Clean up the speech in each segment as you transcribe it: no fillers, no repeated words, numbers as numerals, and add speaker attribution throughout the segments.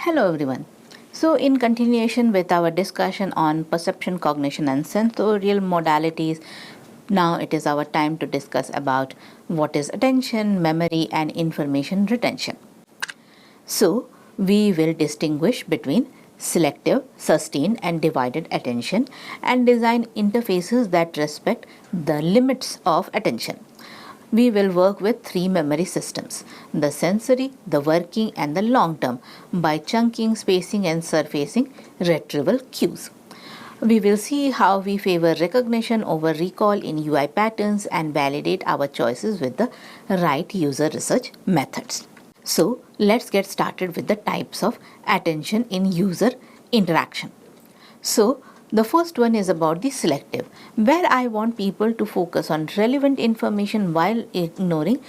Speaker 1: Hello everyone. So in continuation with our discussion on perception, cognition and sensorial modalities, now it is our time to discuss about what is attention, memory and information retention. So we will distinguish between selective, sustained and divided attention and design interfaces that respect the limits of attention. We will work with three memory systems, the sensory, the working and the long term, by chunking, spacing and surfacing retrieval cues. We will see how we favor recognition over recall in UI patterns and validate our choices with the right user research methods. So let's get started with the types of attention in user interaction. So the first one is about the selective, where I want people to focus on relevant information while ignoring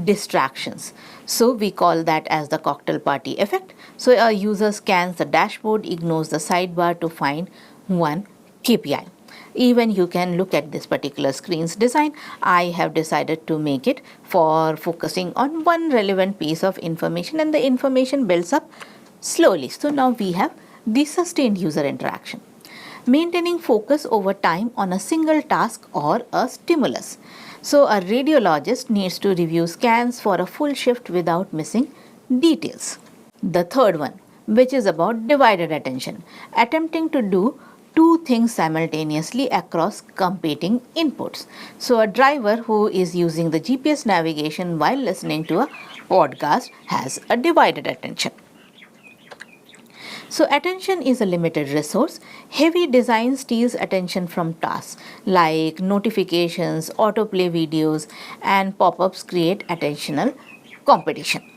Speaker 1: distractions. So we call that as the cocktail party effect. So a user scans the dashboard, ignores the sidebar to find one KPI. Even you can look at this particular screen's design. I have decided to make it for focusing on one relevant piece of information, and the information builds up slowly. So now we have the sustained user interaction, maintaining focus over time on a single task or a stimulus. So a radiologist needs to review scans for a full shift without missing details. The third one, which is about divided attention, attempting to do two things simultaneously across competing inputs. So a driver who is using the GPS navigation while listening to a podcast has a divided attention. So attention is a limited resource. Heavy design steals attention from tasks like notifications, autoplay videos and pop-ups create attentional competition.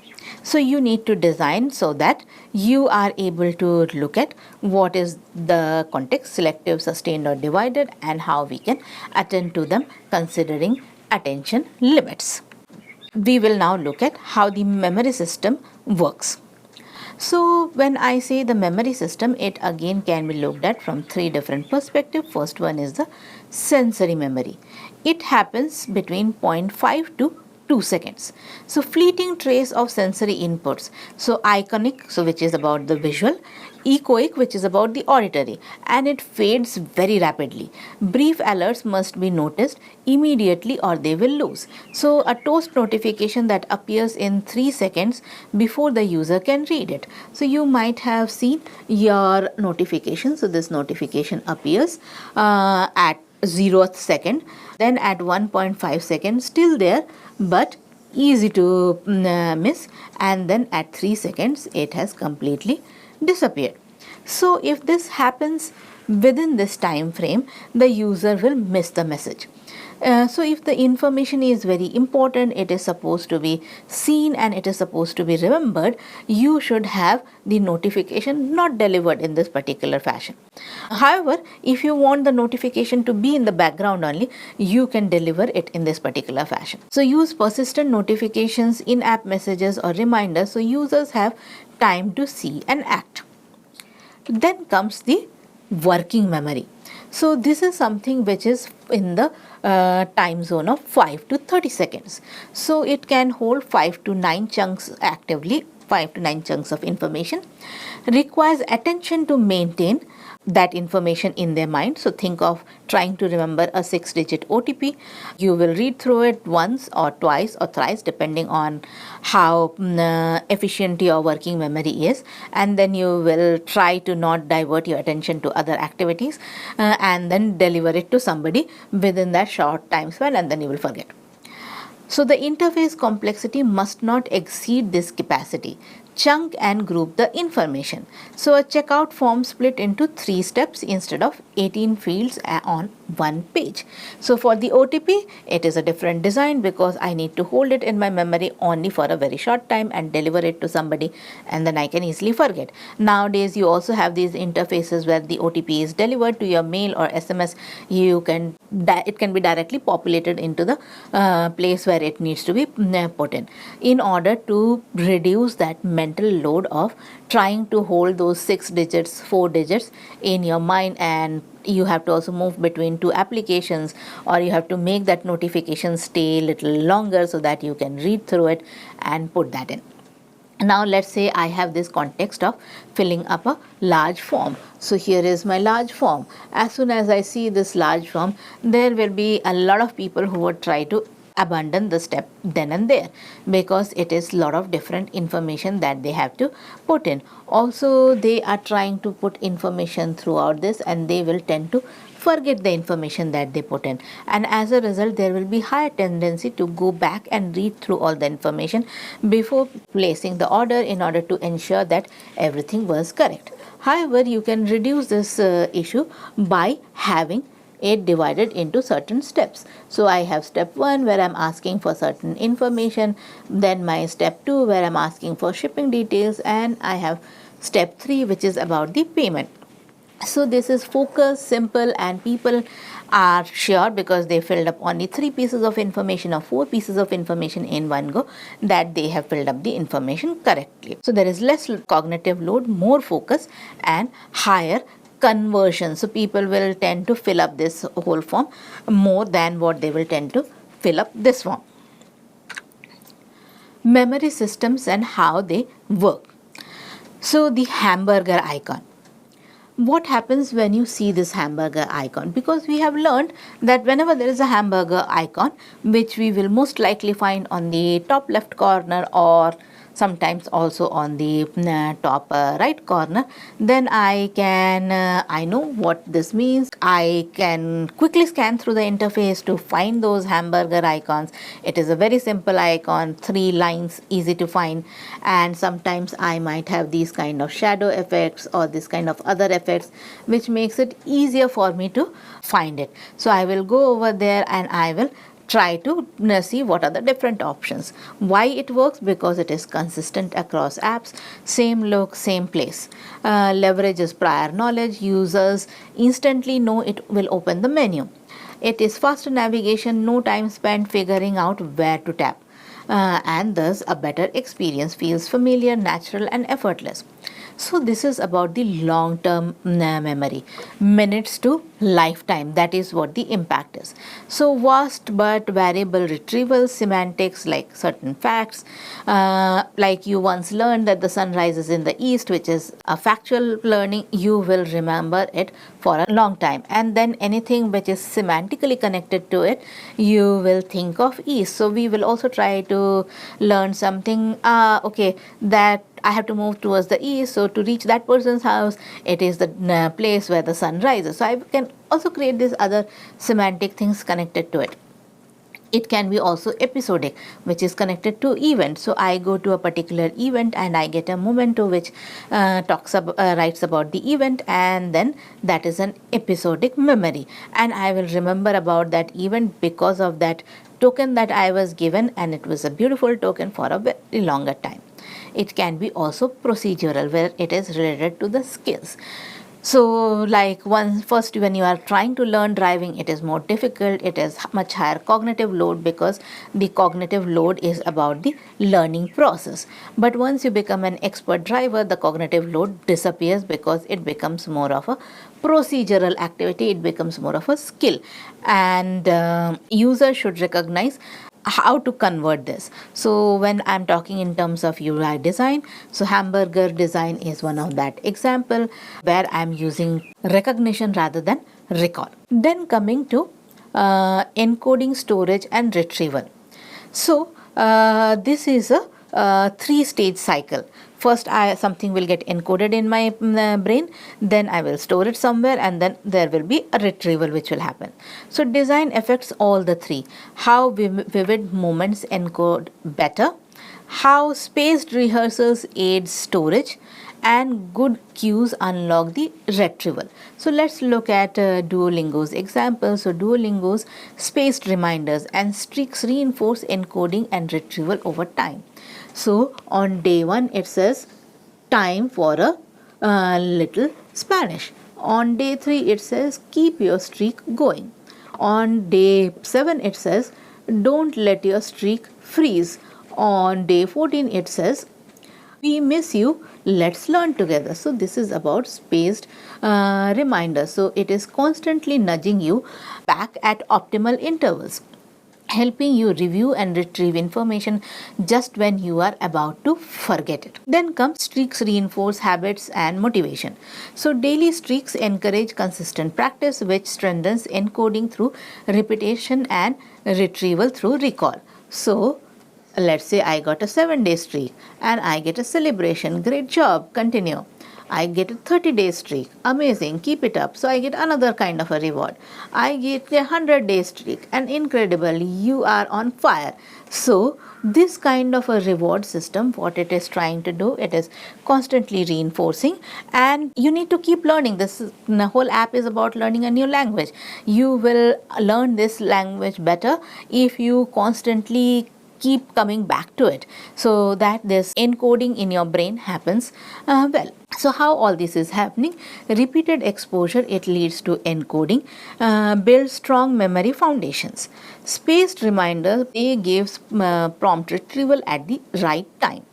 Speaker 1: So you need to design so that you are able to look at what is the context, selective, sustained or divided, and how we can attend to them considering attention limits. We will now look at how the memory system works. So when I say the memory system, it again can be looked at from three different perspectives. First one is the sensory memory. It happens between 0.5 to 2 seconds. So fleeting trace of sensory inputs. So iconic, so which is about the visual, echoic, which is about the auditory, and it fades very rapidly. Brief alerts must be noticed immediately or they will lose. So a toast notification that appears in 3 seconds before the user can read it. So you might have seen your notification. So this notification appears at 0th second, then at 1.5 seconds still there but easy to miss, and then at 3 seconds it has completely disappeared. So if this happens within this time frame, the user will miss the message. So if the information is very important, it is supposed to be seen and it is supposed to be remembered, you should have the notification not delivered in this particular fashion. However, if you want the notification to be in the background only, you can deliver it in this particular fashion. So use persistent notifications, in-app messages or reminders so users have time to see and act. Then comes the working memory. So this is something which is in the time zone of 5 to 30 seconds. So it can hold 5 to 9 chunks actively, 5 to 9 chunks of information, requires attention to maintain that information in their mind. So think of trying to remember a 6-digit OTP. You will read through it once or twice or thrice depending on how efficient your working memory is, and then you will try to not divert your attention to other activities and then deliver it to somebody within that short time span, and then you will forget. So the interface complexity must not exceed this capacity. Chunk and group the information. So a checkout form split into 3 steps instead of 18 fields on one page. So for the OTP, it is a different design because I need to hold it in my memory only for a very short time and deliver it to somebody, and then I can easily forget. Nowadays, you also have these interfaces where the OTP is delivered to your mail or SMS. It can be directly populated into the place where it needs to be put in order to reduce that mental load of trying to hold those 6 digits, 4 digits in your mind, and you have to also move between 2 applications, or you have to make that notification stay a little longer so that you can read through it and put that in. Now let's say I have this context of filling up a large form. So here is my large form. As soon as I see this large form, there will be a lot of people who would try to abandon the step then and there, because it is a lot of different information that they have to put in. Also, they are trying to put information throughout this, and they will tend to forget the information that they put in, and as a result there will be higher tendency to go back and read through all the information before placing the order, in order to ensure that everything was correct. However, you can reduce this issue by having it divided into certain steps. So I have step 1 where I'm asking for certain information, then my step 2 where I'm asking for shipping details, and I have step 3 which is about the payment. So this is focused, simple, and people are sure, because they filled up only 3 pieces of information or 4 pieces of information in one go, that they have filled up the information correctly. So there is less cognitive load, more focus, and higher conversion. So people will tend to fill up this whole form more than what they will tend to fill up this form. Memory systems and how they work. So the hamburger icon. What happens when you see this hamburger icon? Because we have learned that whenever there is a hamburger icon, which we will most likely find on the top left corner or sometimes also on the top right corner, then I know what this means. I can quickly scan through the interface to find those hamburger icons. It is a very simple icon, 3 lines, easy to find, and sometimes I might have these kind of shadow effects or this kind of other effects, which makes it easier for me to find it. So I will go over there and I will try to see what are the different options. Why it works? Because it is consistent across apps, same look, same place. Leverages prior knowledge. Users instantly know it will open the menu. It is faster navigation, no time spent figuring out where to tap. And thus a better experience, feels familiar, natural, and effortless. So this is about the long-term memory, minutes to lifetime. That is what the impact is. So vast but variable retrieval, semantics like certain facts, like you once learned that the sun rises in the east, which is a factual learning, you will remember it for a long time. And then anything which is semantically connected to it, you will think of east. So we will also try to learn something, okay, that I have to move towards the east, so to reach that person's house, it is the place where the sun rises. So I can also create these other semantic things connected to it. It can be also episodic, which is connected to event. So I go to a particular event and I get a memento which writes about the event, and then that is an episodic memory, and I will remember about that event because of that token that I was given, and it was a beautiful token for a very longer time. It can be also procedural, where it is related to the skills. So like first when you are trying to learn driving, it is more difficult. It is much higher cognitive load, because the cognitive load is about the learning process. But once you become an expert driver, the cognitive load disappears, because it becomes more of a procedural activity. It becomes more of a skill, and user should recognize how to convert this. So when I'm talking in terms of UI design, so hamburger design is one of that example where I'm using recognition rather than recall. Then coming to encoding, storage, and retrieval. So this is a 3-stage cycle. First, something will get encoded in my brain, then I will store it somewhere, and then there will be a retrieval which will happen. So design affects all the 3. How vivid moments encode better, how spaced rehearsals aid storage, and good cues unlock the retrieval. So let's look at Duolingo's example. So Duolingo's spaced reminders and streaks reinforce encoding and retrieval over time. So on day 1 it says time for a little Spanish. On day 3 it says keep your streak going. On day 7 it says don't let your streak freeze. On day 14 it says we miss you, let's learn together. So this is about spaced reminders. So it is constantly nudging you back at optimal intervals. helping you review and retrieve information just when you are about to forget it. Then comes streaks reinforce habits and motivation. So daily streaks encourage consistent practice, which strengthens encoding through repetition and retrieval through recall. So let's say I got a 7-day streak and I get a celebration. Great job, continue. I get a 30-day streak. Amazing, keep it up. So I get another kind of a reward. I get a 100-day streak, and incredible, you are on fire. So this kind of a reward system, what it is trying to do, it is constantly reinforcing, and you need to keep learning. The whole app is about learning a new language. You will learn this language better if you constantly keep coming back to it, so that this encoding in your brain happens well. So how all this is happening? Repeated exposure, it leads to encoding, builds strong memory foundations. Spaced reminder, it gives prompt retrieval at the right time.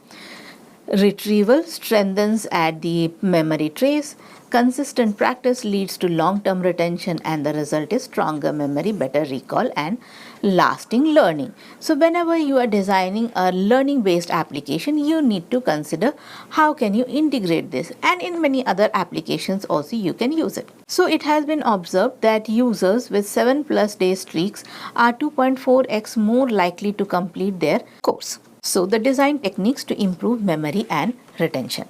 Speaker 1: Retrieval strengthens at the memory trace. Consistent practice leads to long-term retention, and the result is stronger memory, better recall, and lasting learning. So whenever you are designing a learning-based application, you need to consider how can you integrate this, and in many other applications also you can use it. So it has been observed that users with 7+ day streaks are 2.4x more likely to complete their course. So the design techniques to improve memory and retention.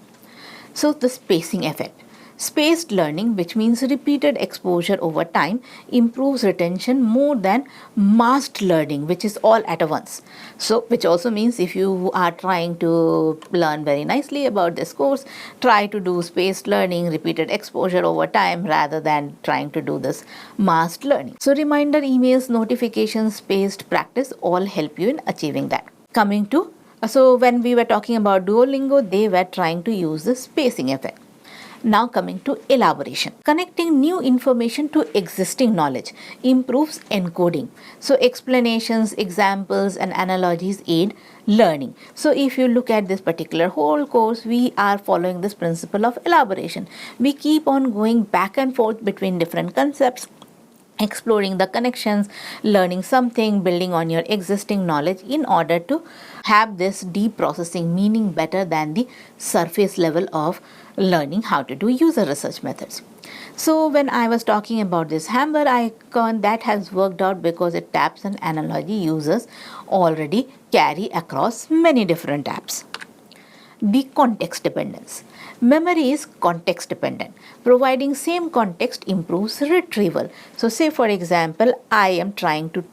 Speaker 1: So the spacing effect. Spaced learning, which means repeated exposure over time, improves retention more than massed learning, which is all at once. So which also means if you are trying to learn very nicely about this course, try to do spaced learning, repeated exposure over time, rather than trying to do this massed learning. So reminder emails, notifications, spaced practice all help you in achieving that. Coming to, so when we were talking about Duolingo, they were trying to use the spacing effect. Now coming to elaboration. Connecting new information to existing knowledge improves encoding. So explanations, examples, and analogies aid learning. So if you look at this particular whole course, we are following this principle of elaboration. We keep on going back and forth between different concepts, exploring the connections, learning something, building on your existing knowledge in order to have this deep processing meaning better than the surface level of learning how to do user research methods. So when I was talking about this hammer icon, that has worked out because it taps an analogy users already carry across many different apps. The context dependence. Memory is context dependent. Providing same context improves retrieval. So say for example, I am trying to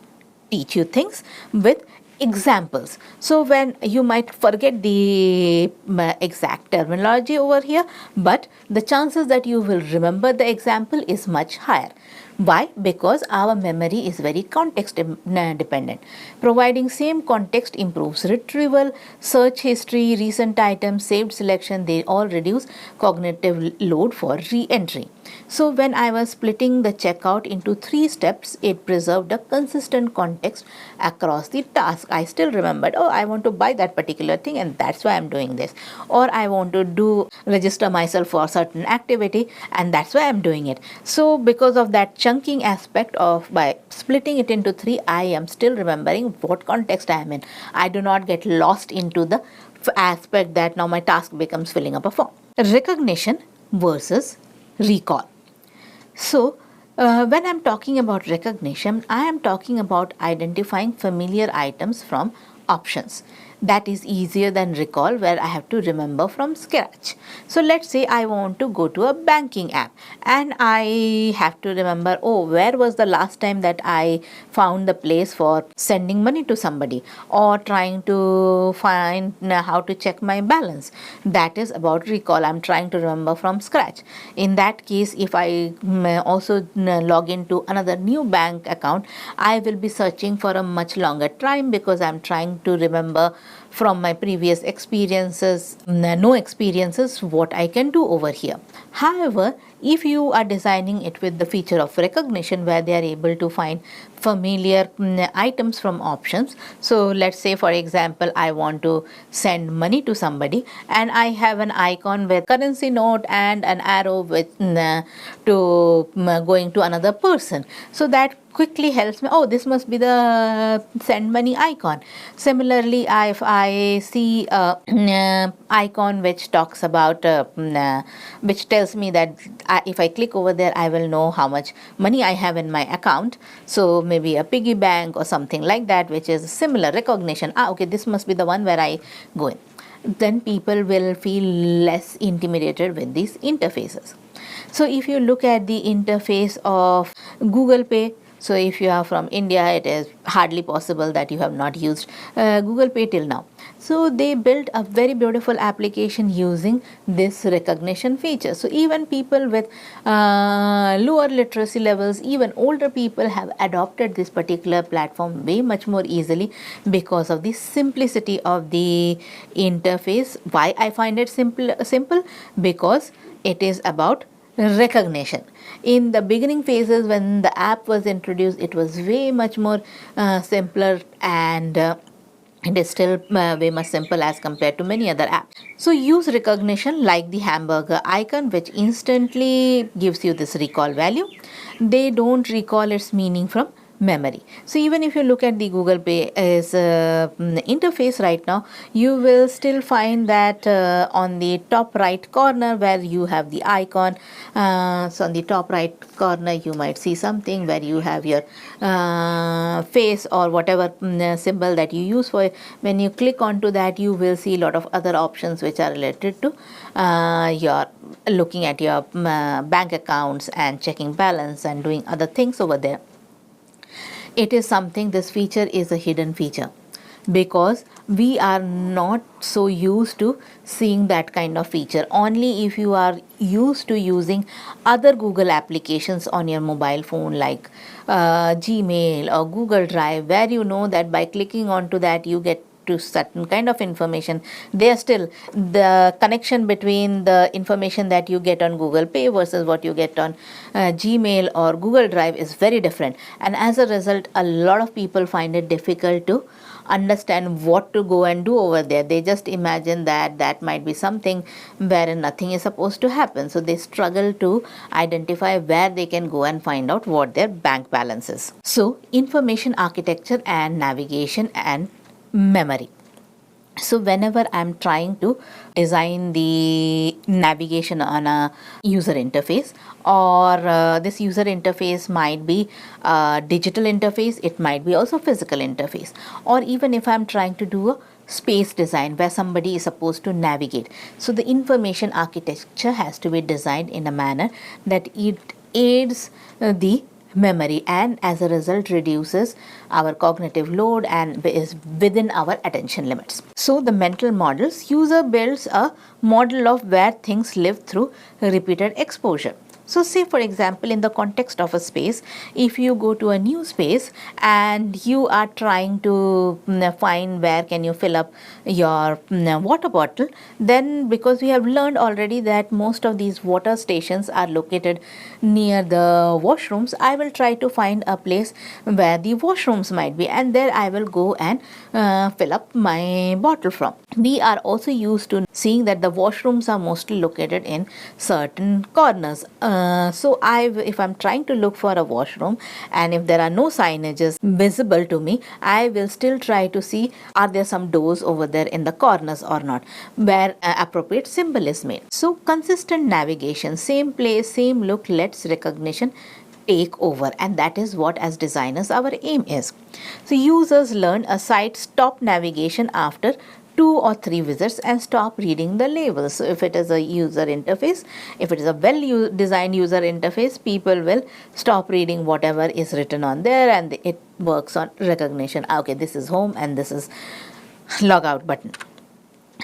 Speaker 1: teach you things with examples. So when you might forget the exact terminology over here, but the chances that you will remember the example is much higher. Why? Because our memory is very context dependent. Providing same context improves retrieval, search history, recent items, saved selection, they all reduce cognitive load for re-entry. So when I was splitting the checkout into 3 steps, it preserved a consistent context across the task. I still remembered, oh, I want to buy that particular thing and that's why I'm doing this. Or I want to register myself for a certain activity and that's why I'm doing it. So because of that chunking aspect of by splitting it into 3, I am still remembering what context I am in. I do not get lost into the aspect that now my task becomes filling up a form. Recognition versus recall. So when I'm talking about recognition, I am talking about identifying familiar items from options. That is easier than recall, where I have to remember from scratch. So let's say I want to go to a banking app and I have to remember, oh, where was the last time that I found the place for sending money to somebody, or trying to find how to check my balance. That is about recall. I'm trying to remember from scratch. In that case, if I also log into another new bank account, I will be searching for a much longer time because I'm trying to remember from my previous experiences, no experiences, what I can do over here. However, if you are designing it with the feature of recognition where they are able to find familiar items from options. So let's say, for example, I want to send money to somebody and I have an icon with currency note and an arrow with to going to another person. So that quickly helps me, oh, this must be the send money icon. Similarly, if I see a icon which talks about which tells me that if I click over there I will know how much money I have in my account, so maybe a piggy bank or something like that, which is similar recognition, okay, this must be the one where I go in, then people will feel less intimidated with these interfaces. So if you look at the interface of Google Pay, so if you are from India, it is hardly possible that you have not used Google Pay till now. So they built a very beautiful application using this recognition feature. So even people with lower literacy levels, even older people have adopted this particular platform way much more easily because of the simplicity of the interface. Why I find it simple? Because it is about recognition. In the beginning phases when the app was introduced, it was way much more simpler, and it is still way much simple as compared to many other apps. So use recognition like the hamburger icon, which instantly gives you this recall value. They don't recall its meaning from memory. So even if you look at the Google Pay as interface right now, you will still find that on the top right corner where you have the icon, so on the top right corner you might see something where you have your face or whatever symbol that you use for it. When you click onto that, you will see a lot of other options which are related to your looking at your bank accounts and checking balance and doing other things over there. It is something, this feature is a hidden feature because we are not so used to seeing that kind of feature. Only if you are used to using other Google applications on your mobile phone like Gmail or Google Drive, where you know that by clicking onto that you get to certain kind of information. There still the connection between the information that you get on Google Pay versus what you get on Gmail or Google Drive is very different, and as a result a lot of people find it difficult to understand what to go and do over there. They just imagine that that might be something wherein nothing is supposed to happen, so they struggle to identify where they can go and find out what their bank balance is. So information architecture and navigation and memory. So whenever I'm trying to design the navigation on a user interface, or this user interface might be a digital interface, it might be also physical interface, or even if I'm trying to do a space design where somebody is supposed to navigate, so the information architecture has to be designed in a manner that it aids the memory and as a result reduces our cognitive load and is within our attention limits. So the mental models, user builds a model of where things live through repeated exposure. So say for example, in the context of a space, if you go to a new space and you are trying to find where can you fill up your water bottle, then because we have learned already that most of these water stations are located near the washrooms, I will try to find a place where the washrooms might be, and there I will go and fill up my bottle from. We are also used to seeing that the washrooms are mostly located in certain corners. So if I'm trying to look for a washroom and if there are no signages visible to me, I will still try to see are there some doors over there in the corners or not where appropriate symbol is made. So consistent navigation, same place, same look, lets recognition take over, and that is what as designers our aim is. So users learn a site stop navigation after 2 or 3 visits and stop reading the labels. So if it is a user interface, if it is a well designed user interface, people will stop reading whatever is written on there and it works on recognition. Okay, this is home and this is logout button.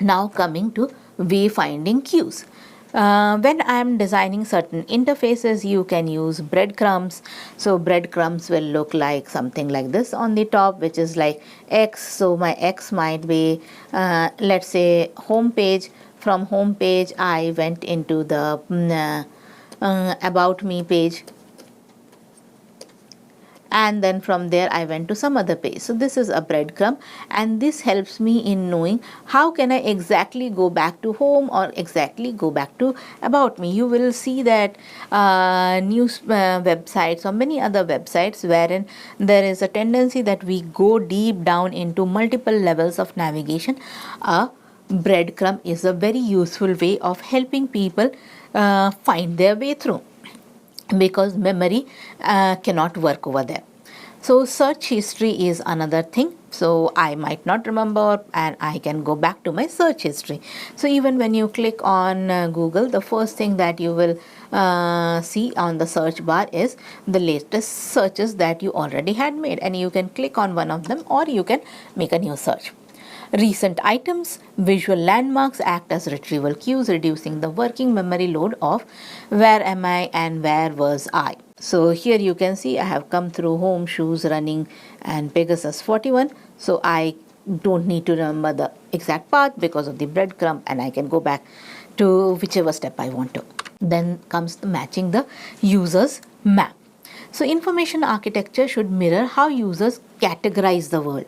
Speaker 1: Now coming to wayfinding cues. When I am designing certain interfaces, you can use breadcrumbs. So breadcrumbs will look like something like this on the top, which is like X. So my X might be, let's say, home page. From home page, I went into the About Me page, and then from there I went to some other page. So this is a breadcrumb, and this helps me in knowing how can I exactly go back to home or exactly go back to About Me. You will see that news websites or many other websites wherein there is a tendency that we go deep down into multiple levels of navigation. A breadcrumb is a very useful way of helping people find their way through, because memory cannot work over there. So search history is another thing. So I might not remember and I can go back to my search history. So even when you click on Google, the first thing that you will see on the search bar is the latest searches that you already had made, and you can click on one of them or you can make a new search. Recent items, visual landmarks act as retrieval cues, reducing the working memory load of where am I and where was I. So here you can see I have come through home, shoes, running and Pegasus 41. So I don't need to remember the exact path because of the breadcrumb, and I can go back to whichever step I want to. Then comes the matching the user's map. So information architecture should mirror how users categorize the world,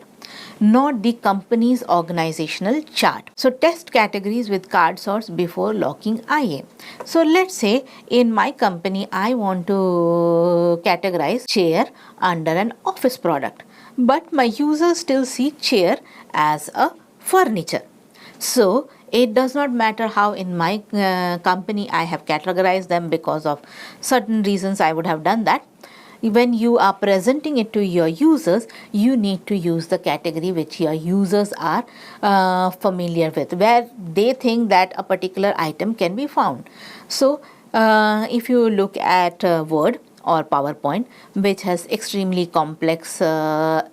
Speaker 1: not the company's organizational chart. So test categories with card sorts before locking IA. So let's say in my company I want to categorize chair under an office product, but my users still see chair as a furniture. So it does not matter how in my company I have categorized them, because of certain reasons I would have done that. When you are presenting it to your users, you need to use the category which your users are familiar with, where they think that a particular item can be found. So if you look at Word or PowerPoint, which has extremely complex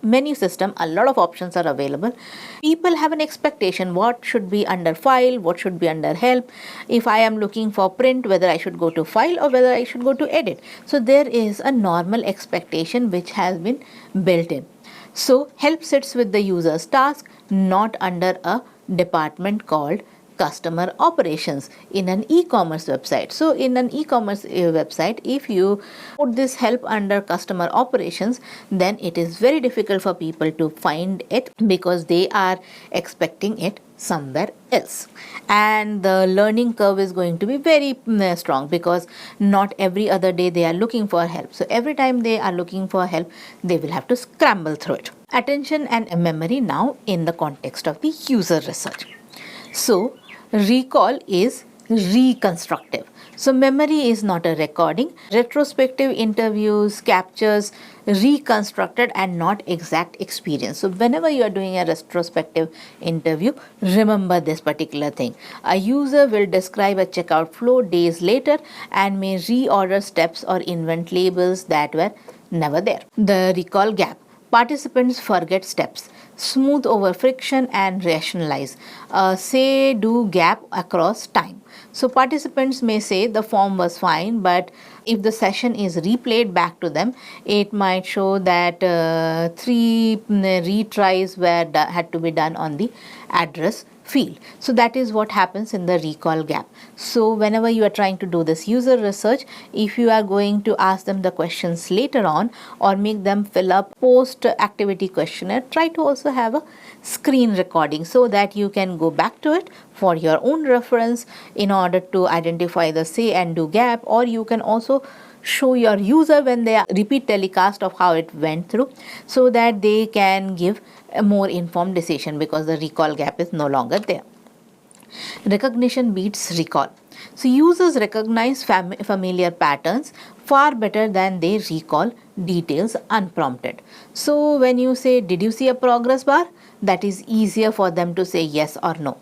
Speaker 1: menu system, a lot of options are available. People have an expectation what should be under file, what should be under help. If I am looking for print, whether I should go to file or whether I should go to edit. So there is a normal expectation which has been built in. So help sits with the user's task, not under a department called customer operations in an e-commerce website. So in an e-commerce website, if you put this help under customer operations, then it is very difficult for people to find it because they are expecting it somewhere else, and the learning curve is going to be very strong, because not every other day they are looking for help. So every time they are looking for help, they will have to scramble through it. Attention and memory now in the context of the user research. So recall is reconstructive. So memory is not a recording. Retrospective interviews captures reconstructed and not exact experience. So whenever you are doing a retrospective interview, remember this particular thing. A user will describe a checkout flow days later and may reorder steps or invent labels that were never there. The recall gap. Participants forget steps, smooth over friction and rationalize. Say do gap across time. So participants may say the form was fine, but if the session is replayed back to them, it might show that 3 retries had to be done on the address field. So that is what happens in the recall gap. So whenever you are trying to do this user research, if you are going to ask them the questions later on or make them fill up post activity questionnaire, try to also have a screen recording so that you can go back to it for your own reference in order to identify the say and do gap, or you can also show your user when they repeat telecast of how it went through, so that they can give a more informed decision, because the recall gap is no longer there. Recognition beats recall. So users recognize familiar patterns far better than they recall details unprompted. So when you say, did you see a progress bar? That is easier for them to say yes or no.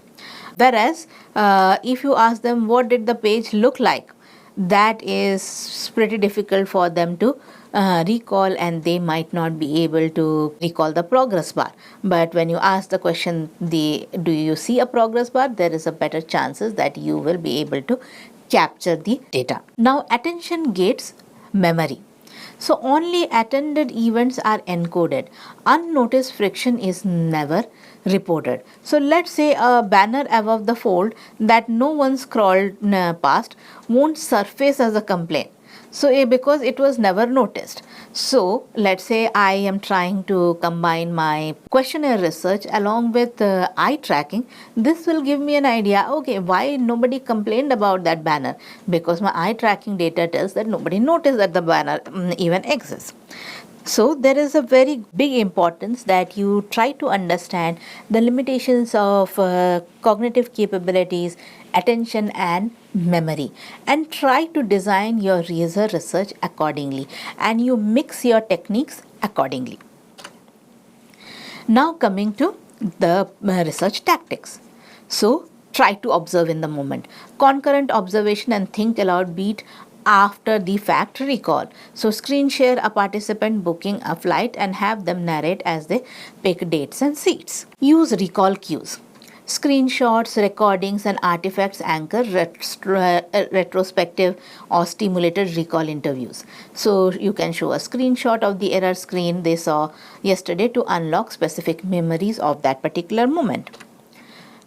Speaker 1: Whereas if you ask them, what did the page look like? That is pretty difficult for them to recall, and they might not be able to recall the progress bar. But when you ask the question, do you see a progress bar? There is a better chances that you will be able to capture the data. Now attention gates memory. So only attended events are encoded. Unnoticed friction is never reported. So let's say a banner above the fold that no one scrolled past won't surface as a complaint. So because it was never noticed. So let's say I am trying to combine my questionnaire research along with eye tracking. This will give me an idea, okay, why nobody complained about that banner? Because my eye tracking data tells that nobody noticed that the banner even exists. So there is a very big importance that you try to understand the limitations of cognitive capabilities, attention and memory, and try to design your user research accordingly, and you mix your techniques accordingly. Now coming to the research tactics. So try to observe in the moment. Concurrent observation and think aloud beat after the fact recall. So screen share a participant booking a flight and have them narrate as they pick dates and seats. Use recall cues. Screenshots, recordings, and artifacts anchor retrospective or stimulated recall interviews. So you can show a screenshot of the error screen they saw yesterday to unlock specific memories of that particular moment.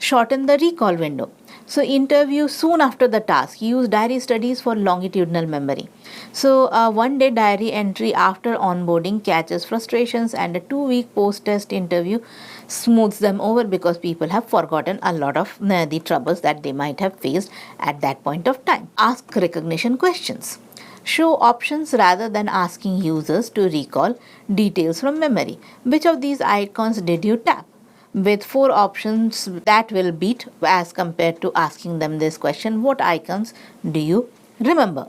Speaker 1: Shorten the recall window. So interview soon after the task. Use diary studies for longitudinal memory. So a one-day diary entry after onboarding catches frustrations, and a 2-week post-test interview smooths them over because people have forgotten a lot of the troubles that they might have faced at that point of time. Ask recognition questions. Show options rather than asking users to recall details from memory. Which of these icons did you tap? With 4 options, that will beat as compared to asking them this question, what icons do you remember?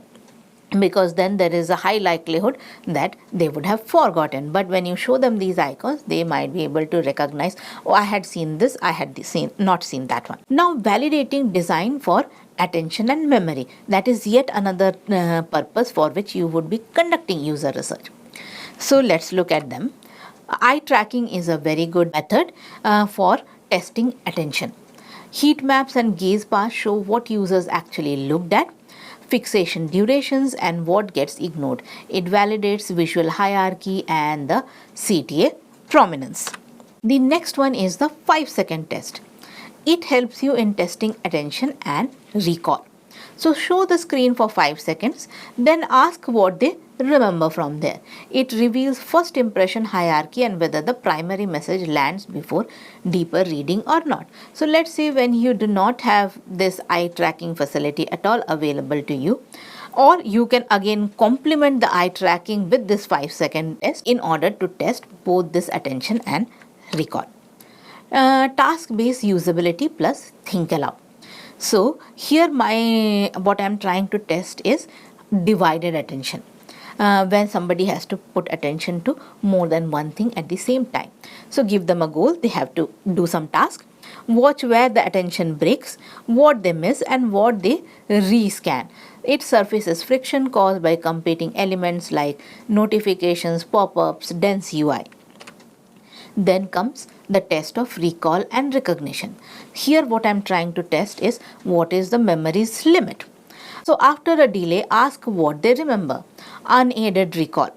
Speaker 1: Because then there is a high likelihood that they would have forgotten. But when you show them these icons, they might be able to recognize, oh, I had seen this, I had not seen that one. Now, validating design for attention and memory. That is yet another purpose for which you would be conducting user research. So let's look at them. Eye tracking is a very good method for testing attention. Heat maps and gaze paths show what users actually looked at, fixation durations, and what gets ignored. It validates visual hierarchy and the CTA prominence. The next one is the 5-second test. It helps you in testing attention and recall. So show the screen for 5 seconds, then ask what they remember from there. It reveals first impression hierarchy and whether the primary message lands before deeper reading or not. So let's say when you do not have this eye tracking facility at all available to you, or you can again complement the eye tracking with this 5-second test in order to test both this attention and recall. Task-based usability plus think aloud. So here what I am trying to test is divided attention. When somebody has to put attention to more than one thing at the same time. So give them a goal, they have to do some task, watch where the attention breaks, what they miss and what they rescan. It surfaces friction caused by competing elements like notifications, pop-ups, dense UI. Then comes the test of recall and recognition. Here what I am trying to test is what is the memory's limit. So after a delay, ask what they remember, unaided recall.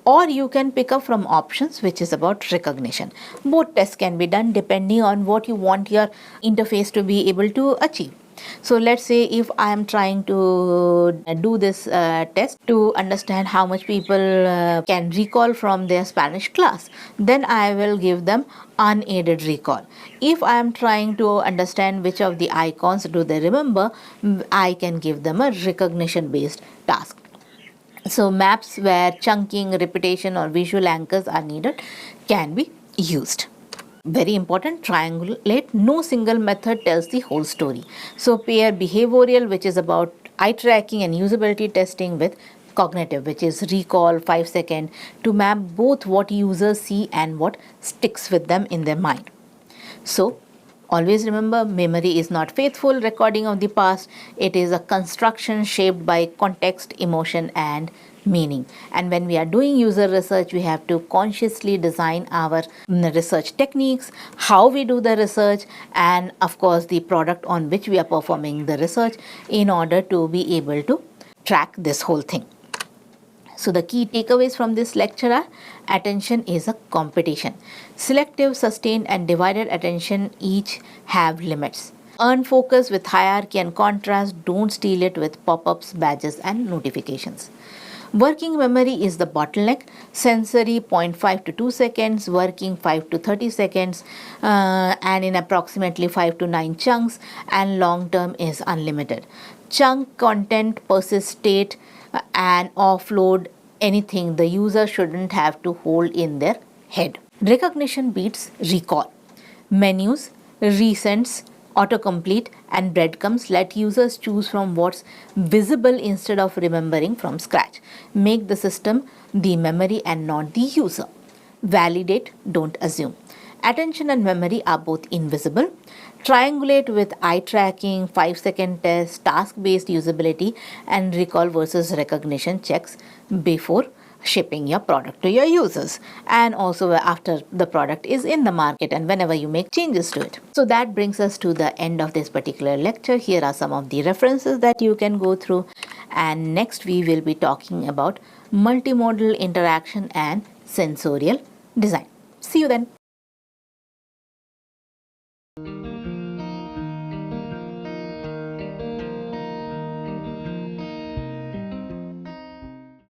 Speaker 1: Or you can pick up from options which is about recognition. Both tests can be done depending on what you want your interface to be able to achieve. So let's say if I am trying to do this test to understand how much people can recall from their Spanish class, then I will give them unaided recall. If I am trying to understand which of the icons do they remember, I can give them a recognition based task. So maps where chunking, repetition or visual anchors are needed can be used. Very important, triangulate. No single method tells the whole story. So pair behavioral, which is about eye tracking and usability testing, with cognitive, which is recall, 5-second, to map both what users see and what sticks with them in their mind. So always remember, memory is not faithful recording of the past. It is a construction shaped by context, emotion and meaning. And when we are doing user research, we have to consciously design our research techniques, how we do the research, and of course the product on which we are performing the research in order to be able to track this whole thing. So the key takeaways from this lecture are: attention is a competition. Selective, sustained and divided attention each have limits. Earn focus with hierarchy and contrast. Don't steal it with pop-ups, badges and notifications. Working memory is the bottleneck. Sensory 0.5 to 2 seconds, working 5 to 30 seconds, and in approximately 5 to 9 chunks, and long term is unlimited. Chunk content, persist state, and offload anything the user shouldn't have to hold in their head. Recognition beats recall. Menus, recents, autocomplete and breadcrumbs let users choose from what's visible instead of remembering from scratch. Make the system the memory and not the user. Validate, don't assume. Attention and memory are both invisible. Triangulate with eye tracking, 5-second test, task-based usability and recall versus recognition checks before shipping your product to your users, and also after the product is in the market and whenever you make changes to it. So that brings us to the end of this particular lecture. Here are some of the references that you can go through, and next we will be talking about multimodal interaction and sensorial design. See you then.